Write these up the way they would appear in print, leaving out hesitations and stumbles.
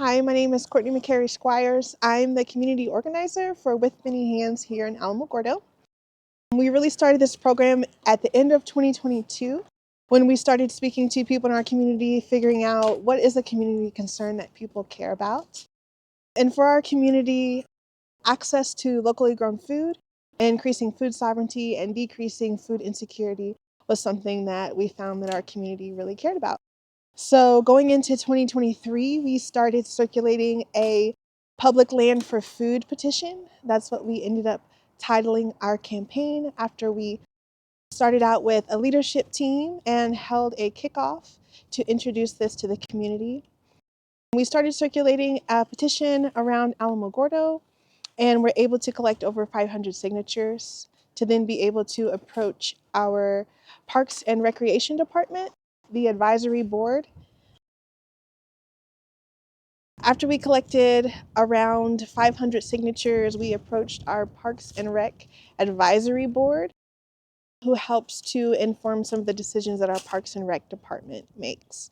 Hi, my name is Courtney McCary-Squyres. I'm the community organizer for With Many Hands here in Alamogordo. We really started this program at the end of 2022 when we started speaking to people in our community, figuring out what is a community concern that people care about. And for our community, access to locally grown food, increasing food sovereignty, and decreasing food insecurity was something that we found that our community really cared about. So going into 2023, we started circulating a public land for food petition. That's what we ended up titling our campaign after we started out with a leadership team and held a kickoff to introduce this to the community. We started circulating a petition around Alamogordo and we're able to collect over 500 signatures to then be able to approach our Parks and Recreation Department, the advisory board. After we collected around 500 signatures, we approached our Parks and Rec Advisory Board, who helps to inform some of the decisions that our Parks and Rec department makes.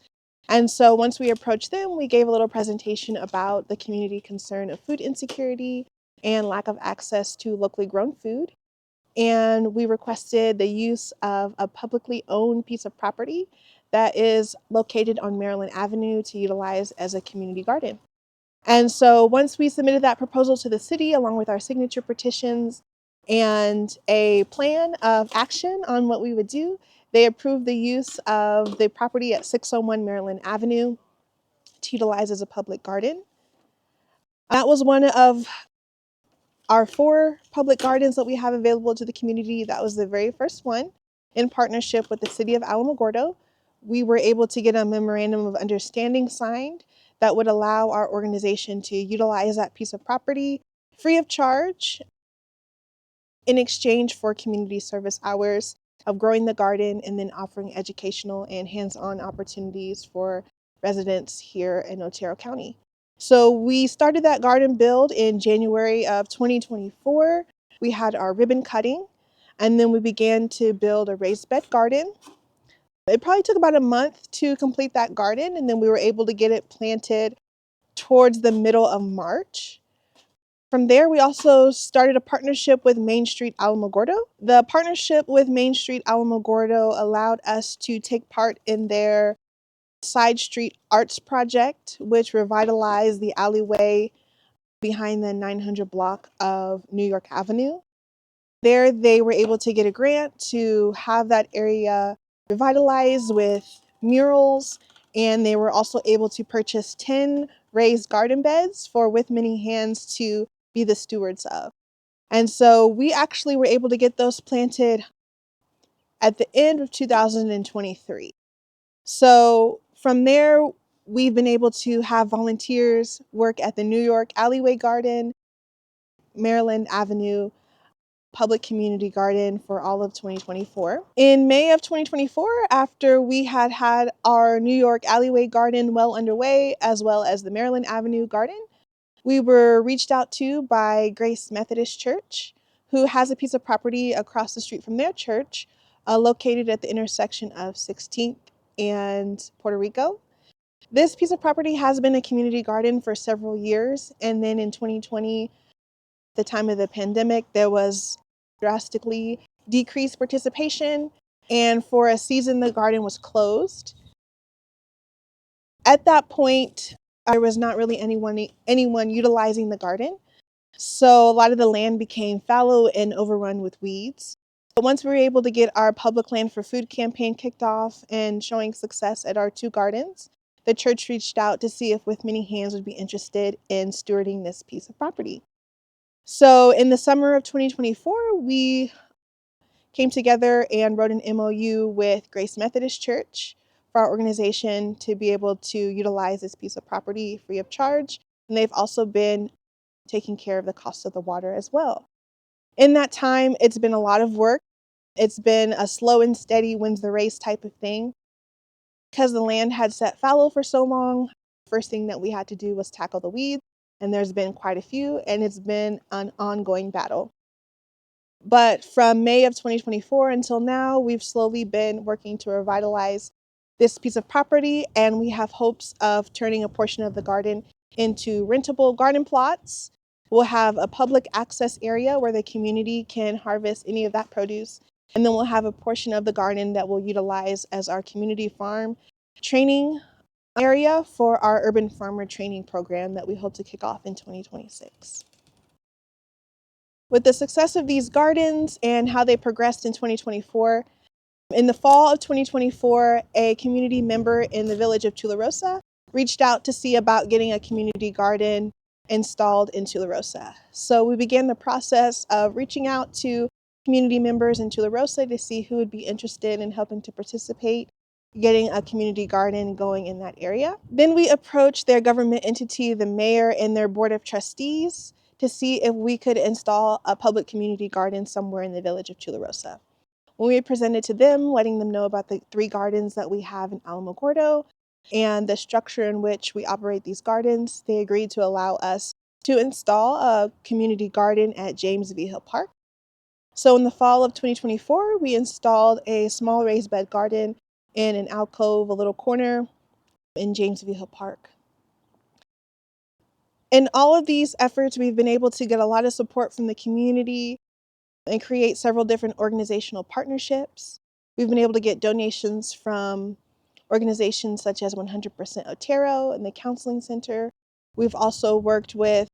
And so once we approached them, we gave a little presentation about the community concern of food insecurity and lack of access to locally grown food. And we requested the use of a publicly owned piece of property that is located on Maryland Avenue to utilize as a community garden. And so once we submitted that proposal to the city, along with our signature petitions and a plan of action on what we would do, they approved the use of the property at 601 Maryland Avenue to utilize as a public garden. That was one of our 4 public gardens that we have available to the community. That was the very first one in partnership with the city of Alamogordo. We were able to get a memorandum of understanding signed that would allow our organization to utilize that piece of property free of charge in exchange for community service hours of growing the garden and then offering educational and hands-on opportunities for residents here in Otero County. So we started that garden build in January of 2024. We had our ribbon cutting, and then we began to build a raised bed garden. It probably took about a month to complete that garden, and then we were able to get it planted towards the middle of March. From there, we also started a partnership with MainStreet Alamogordo. The partnership with MainStreet Alamogordo allowed us to take part in their Side Street Arts project, which revitalized the alleyway behind the 900 block of New York Avenue. There, they were able to get a grant to have that area revitalized with murals, and they were also able to purchase 10 raised garden beds for With Many Hands to be the stewards of. And so we actually were able to get those planted at the end of 2023. So from there, we've been able to have volunteers work at the New York Alleyway Garden, Maryland Avenue Public Community Garden for all of 2024. In May of 2024, after we had had our New York Alleyway Garden well underway, as well as the Maryland Avenue Garden, we were reached out to by Grace Methodist Church, who has a piece of property across the street from their church, located at the intersection of 16th and Puerto Rico. This piece of property has been a community garden for several years, and then in 2020, the time of the pandemic, there was drastically decreased participation, and for a season, the garden was closed. At that point, there was not really anyone utilizing the garden, so a lot of the land became fallow and overrun with weeds. But once we were able to get our public land for food campaign kicked off and showing success at our 2 gardens, the church reached out to see if With Many Hands would be interested in stewarding this piece of property. So in the summer of 2024, we came together and wrote an MOU with Grace Methodist Church for our organization to be able to utilize this piece of property free of charge. And they've also been taking care of the cost of the water as well. In that time, it's been a lot of work. It's been a slow and steady wins the race type of thing. Because the land had set fallow for so long, first thing that we had to do was tackle the weeds, and there's been quite a few, and it's been an ongoing battle. But from May of 2024 until now, we've slowly been working to revitalize this piece of property, and we have hopes of turning a portion of the garden into rentable garden plots. We'll have a public access area where the community can harvest any of that produce. And then we'll have a portion of the garden that we'll utilize as our community farm training area for our urban farmer training program that we hope to kick off in 2026. With the success of these gardens and how they progressed in 2024, in the fall of 2024, a community member in the village of Tularosa reached out to see about getting a community garden installed in Tularosa. So we began the process of reaching out to community members in Tularosa to see who would be interested in helping to participate, getting a community garden going in that area. Then we approached their government entity, the mayor and their board of trustees, to see if we could install a public community garden somewhere in the village of Tularosa. When we presented to them, letting them know about the 3 gardens that we have in Alamogordo and the structure in which we operate these gardens, they agreed to allow us to install a community garden at James Vigil Park. So in the fall of 2024, we installed a small raised bed garden in an alcove, a little corner in James Vigil Park. In all of these efforts, we've been able to get a lot of support from the community and create several different organizational partnerships. We've been able to get donations from organizations such as 100% Otero and the Counseling Center. We've also worked with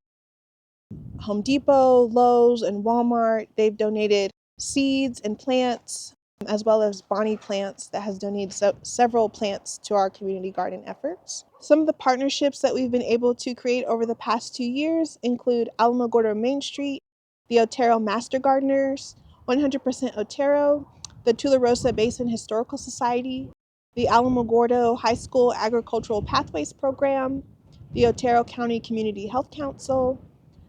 Home Depot, Lowe's, and Walmart. They've donated seeds and plants, as well as Bonnie Plants that has donated several plants to our community garden efforts. Some of the partnerships that we've been able to create over the past 2 years include Alamogordo MainStreet, the Otero Master Gardeners, 100% Otero, the Tularosa Basin Historical Society, the Alamogordo High School Agricultural Pathways Program, the Otero County Community Health Council,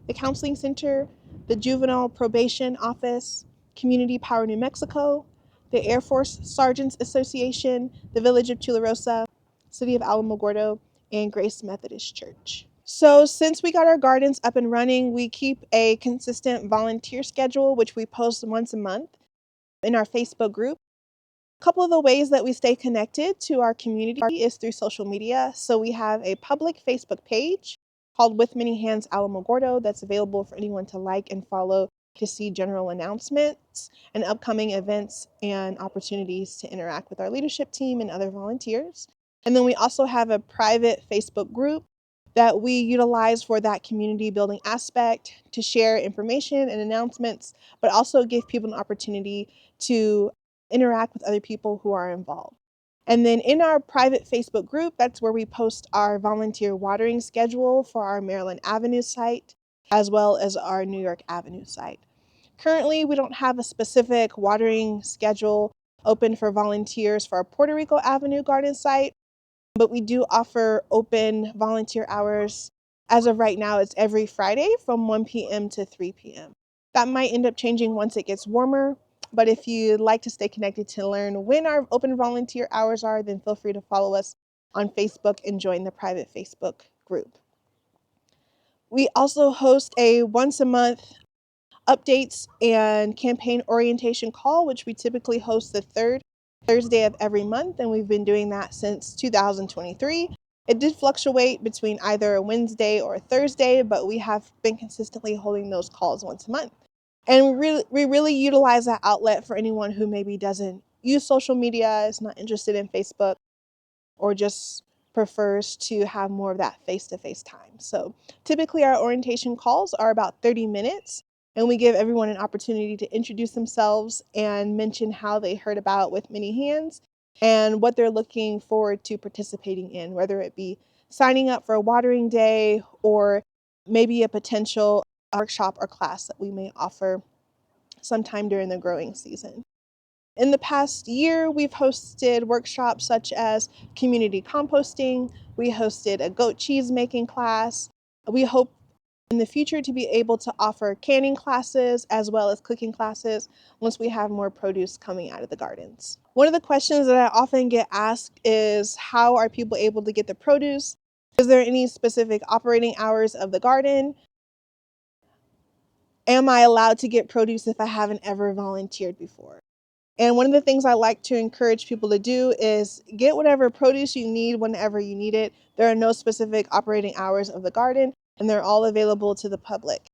the Counseling Center, the Juvenile Probation Office, Community Power New Mexico, the Air Force Sergeants Association, the Village of Tularosa, City of Alamogordo, and Grace Methodist Church. So since we got our gardens up and running, we keep a consistent volunteer schedule, which we post once a month in our Facebook group. A couple of the ways that we stay connected to our community is through social media. So we have a public Facebook page called With Many Hands Alamogordo that's available for anyone to like and follow to see general announcements and upcoming events and opportunities to interact with our leadership team and other volunteers. And then we also have a private Facebook group that we utilize for that community building aspect to share information and announcements, but also give people an opportunity to interact with other people who are involved. And then in our private Facebook group, that's where we post our volunteer watering schedule for our Maryland Avenue site, as well as our New York Avenue site. Currently, we don't have a specific watering schedule open for volunteers for our Puerto Rico Avenue garden site, but we do offer open volunteer hours. As of right now, it's every Friday from 1 p.m. to 3 p.m. That might end up changing once it gets warmer, but if you'd like to stay connected to learn when our open volunteer hours are, then feel free to follow us on Facebook and join the private Facebook group. We also host a once a month updates and campaign orientation call, which we typically host the 3rd Thursday of every month, and we've been doing that since 2023. It did fluctuate between either a Wednesday or a Thursday, but we have been consistently holding those calls once a month. And we really utilize that outlet for anyone who maybe doesn't use social media, is not interested in Facebook, or just prefers to have more of that face-to-face time. So typically our orientation calls are about 30 minutes, and we give everyone an opportunity to introduce themselves and mention how they heard about With Many Hands and what they're looking forward to participating in, whether it be signing up for a watering day or maybe a potential workshop or class that we may offer sometime during the growing season. In the past year, we've hosted workshops such as community composting. We hosted a goat cheese making class. We hope in the future to be able to offer canning classes as well as cooking classes once we have more produce coming out of the gardens. One of the questions that I often get asked is, how are people able to get the produce? Is there any specific operating hours of the garden? Am I allowed to get produce if I haven't ever volunteered before? And one of the things I like to encourage people to do is get whatever produce you need whenever you need it. There are no specific operating hours of the garden, and they're all available to the public.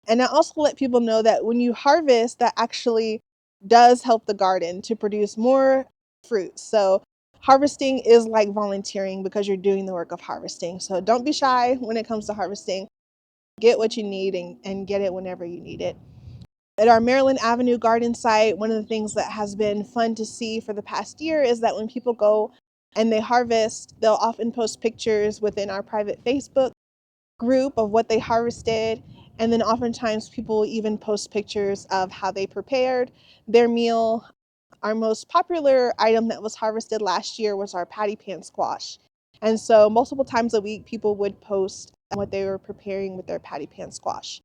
And I also let people know that when you harvest, that actually does help the garden to produce more fruit. So harvesting is like volunteering because you're doing the work of harvesting. So don't be shy when it comes to harvesting. Get what you need and get it whenever you need it. At our Maryland Avenue garden site, one of the things that has been fun to see for the past year is that when people go and they harvest, they'll often post pictures within our private Facebook group of what they harvested. And then oftentimes people will even post pictures of how they prepared their meal. Our most popular item that was harvested last year was our patty pan squash. And so multiple times a week, people would post what they were preparing with their patty pan squash.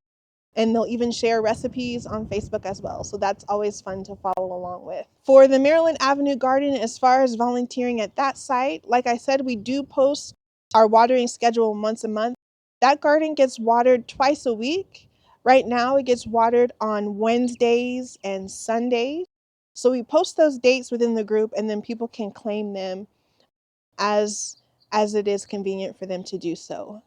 And they'll even share recipes on Facebook as well. So that's always fun to follow along with. For the Maryland Avenue Garden, as far as volunteering at that site, like I said, we do post our watering schedule once a month. That garden gets watered twice a week. Right now, it gets watered on Wednesdays and Sundays. So we post those dates within the group, and then people can claim them as it is convenient for them to do so.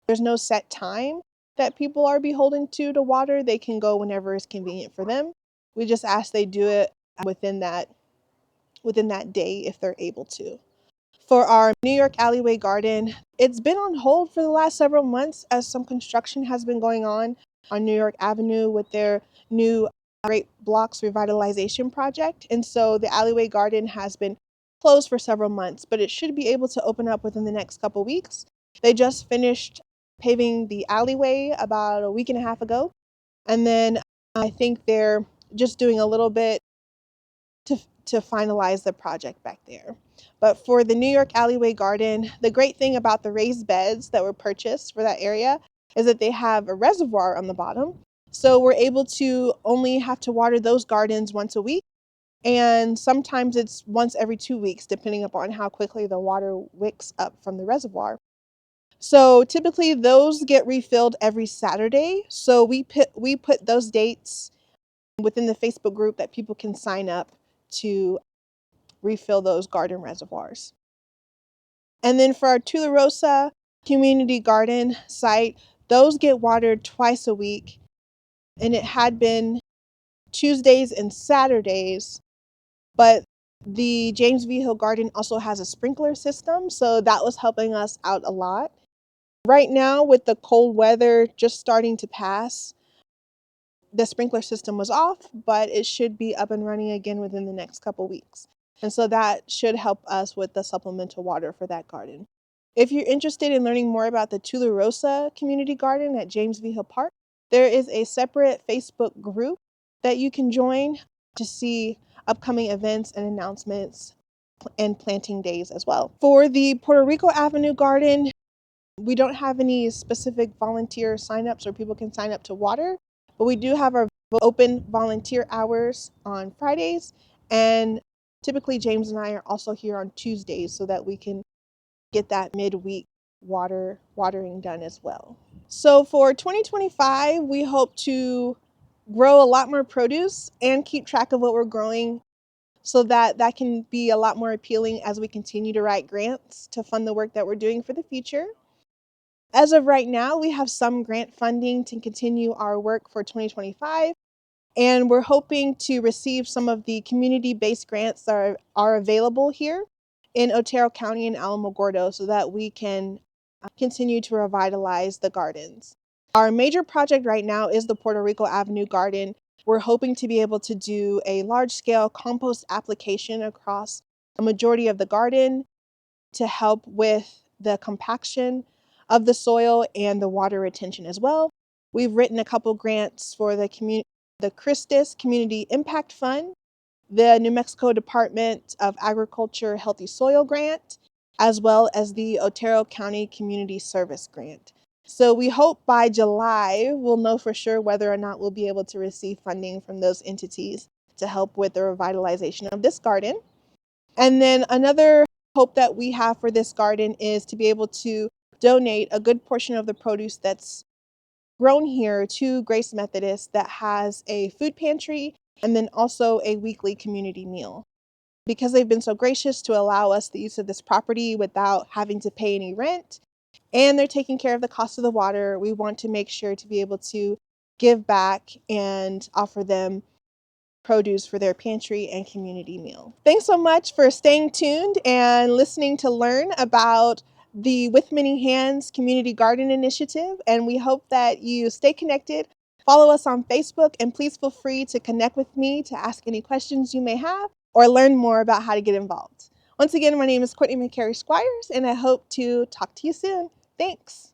There's no set time that people are beholden to water. They can go whenever is convenient for them. We just ask they do it within that day if they're able to. For our New York alleyway garden, it's been on hold for the last several months as some construction has been going on New York Avenue with their new Great Blocks Revitalization Project. And so the alleyway garden has been closed for several months, but it should be able to open up within the next couple weeks. They just finished paving the alleyway about a week and a half ago. And then I think they're just doing a little bit to finalize the project back there. But for the New York alleyway garden, the great thing about the raised beds that were purchased for that area is that they have a reservoir on the bottom. So we're able to only have to water those gardens once a week. And sometimes it's once every 2 weeks, depending upon how quickly the water wicks up from the reservoir. So typically those get refilled every Saturday. So we put those dates within the Facebook group that people can sign up to refill those garden reservoirs. And then for our Tularosa community garden site, those get watered twice a week. And it had been Tuesdays and Saturdays, but the James Vigil garden also has a sprinkler system, so that was helping us out a lot. Right now, with the cold weather just starting to pass, the sprinkler system was off, but it should be up and running again within the next couple weeks. And so that should help us with the supplemental water for that garden. If you're interested in learning more about the Tularosa community garden at James Vigil Park, there is a separate Facebook group that you can join to see upcoming events and announcements and planting days as well. For the Puerto Rico Avenue garden, we don't have any specific volunteer signups or people can sign up to water, but we do have our open volunteer hours on Fridays, and typically James and I are also here on Tuesdays so that we can get that midweek watering done as well. So for 2025, we hope to grow a lot more produce and keep track of what we're growing so that that can be a lot more appealing as we continue to write grants to fund the work that we're doing for the future. As of right now, we have some grant funding to continue our work for 2025, and we're hoping to receive some of the community-based grants that are available here in Otero County and Alamogordo so that we can continue to revitalize the gardens. Our major project right now is the Puerto Rico Avenue Garden. We're hoping to be able to do a large-scale compost application across a majority of the garden to help with the compaction of the soil and the water retention as well. We've written a couple grants for the Christus Community Impact Fund, the New Mexico Department of Agriculture Healthy Soil Grant, as well as the Otero County Community Service Grant. So we hope by July we'll know for sure whether or not we'll be able to receive funding from those entities to help with the revitalization of this garden. And then another hope that we have for this garden is to be able to donate a good portion of the produce that's grown here to Grace Methodist that has a food pantry and then also a weekly community meal. Because they've been so gracious to allow us the use of this property without having to pay any rent, and they're taking care of the cost of the water, we want to make sure to be able to give back and offer them produce for their pantry and community meal. Thanks so much for staying tuned and listening to learn about the With Many Hands Community Garden Initiative, and we hope that you stay connected. Follow us on Facebook, and please feel free to connect with me to ask any questions you may have or learn more about how to get involved. Once again, my name is Courtney McCary-Squyres, and I hope to talk to you soon. Thanks.